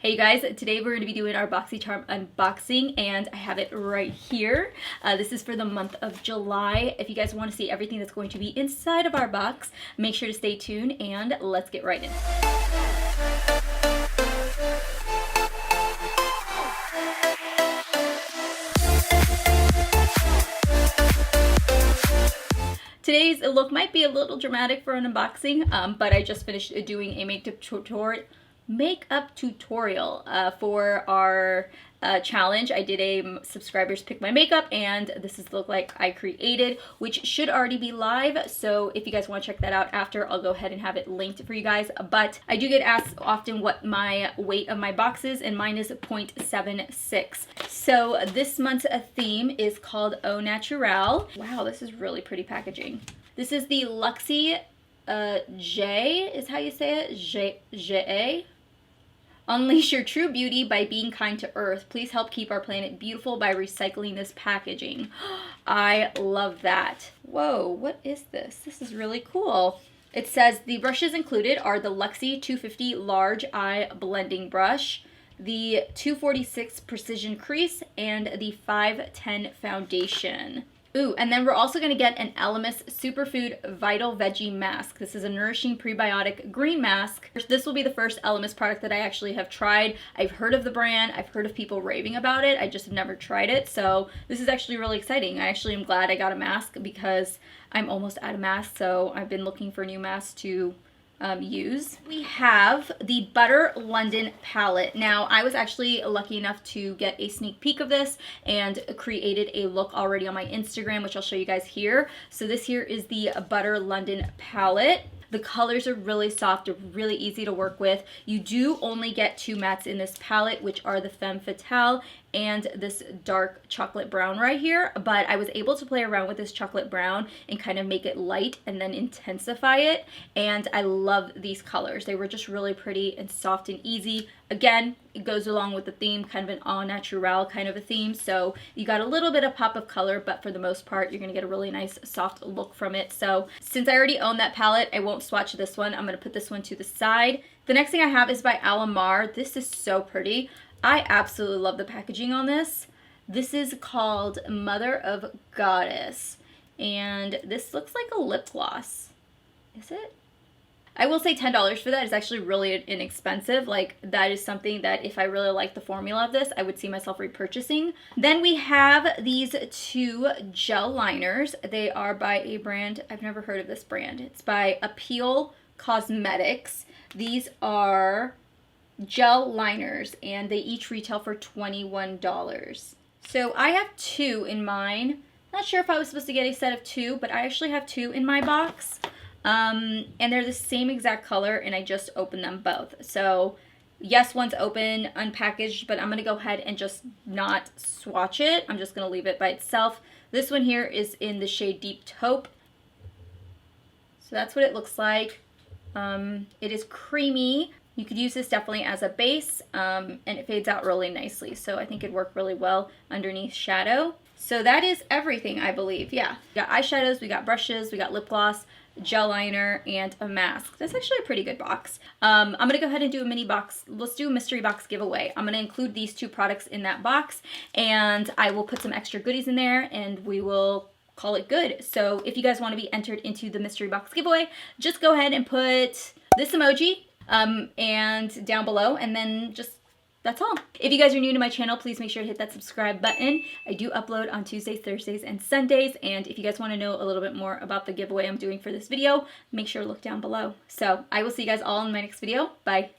Hey you guys, today we're going to be doing our Boxycharm unboxing and I have it right here. This is for the month of July. If you guys want to see everything that's going to be inside of our box, make sure to stay tuned and let's get right in. Today's look might be a little dramatic for an unboxing, but I just finished doing a makeup tutorial for our challenge. I did a subscribers pick my makeup, and this is the look like I created, which should already be live. So if you guys want to check that out after, I'll go ahead and have it linked for you guys. But I do get asked often what my weight of my box is, and mine is 0.76. So this month's theme is called Au Naturel. Wow, this is really pretty packaging. This is the Luxie J is how you say it, J. Unleash your true beauty by being kind to Earth. Please help keep our planet beautiful by recycling this packaging. I love that. Whoa, what is this? This is really cool. It says the brushes included are the Luxie 250 Large Eye Blending Brush, the 246 Precision Crease, and the 510 Foundation. Ooh, and then we're also going to get an Alomar Superfood Vital Veggie Mask. This is a nourishing prebiotic green mask. This will be the first Alomar product that I actually have tried. I've heard of the brand. I've heard of people raving about it. I just have never tried it. So this is actually really exciting. I actually am glad I got a mask because I'm almost out of masks. So I've been looking for new masks to use. We have the Butter London palette. Now, I was actually lucky enough to get a sneak peek of this and created a look already on my Instagram, which I'll show you guys here. So this here is the Butter London palette. The colors are really soft, really easy to work with. You do only get two mattes in this palette, which are the Femme Fatale and this dark chocolate brown right here, but I was able to play around with this chocolate brown and kind of make it light and then intensify it, and I love these colors. They were just really pretty and soft and easy. Again, it goes along with the theme, kind of an au naturel kind of a theme, so you got a little bit of pop of color, but for the most part, you're gonna get a really nice soft look from it. So since I already own that palette, I won't swatch this one. I'm gonna put this one to the side. The next thing I have is by Alomar. This is so pretty. I absolutely love the packaging on this. This is called Mother of Goddess, and this looks like a lip gloss. Is it? I will say $10 for that is actually really inexpensive. Like, that is something that if I really like the formula of this, I would see myself repurchasing. Then we have these two gel liners. They are by a brand, I've never heard of this brand. It's by Appeal Cosmetics. These are gel liners and they each retail for $21. So I have two in mine. Not sure if I was supposed to get a set of two, but I actually have two in my box. And they're the same exact color, and I just opened them both. So yes, one's open, unpackaged, but I'm going to go ahead and just not swatch it. I'm just going to leave it by itself. This one here is in the shade Deep Taupe. So that's what it looks like. It is creamy. You could use this definitely as a base, and it fades out really nicely. So I think it'd work really well underneath shadow. So that is everything, I believe. Yeah, we got eyeshadows, we got brushes, we got lip gloss, gel liner, and a mask. That's actually a pretty good box. I'm gonna go ahead and do a mini box. Let's do a mystery box giveaway. I'm gonna include these two products in that box, and I will put some extra goodies in there, and we will call it good. So if you guys want to be entered into the mystery box giveaway, just go ahead and put this emoji and down below, and then just that's all. If you guys are new to my channel, please make sure to hit that subscribe button. I do upload on Tuesdays, Thursdays, and Sundays, and if you guys want to know a little bit more about the giveaway I'm doing for this video, make sure to look down below. So I will see you guys all in my next video. Bye.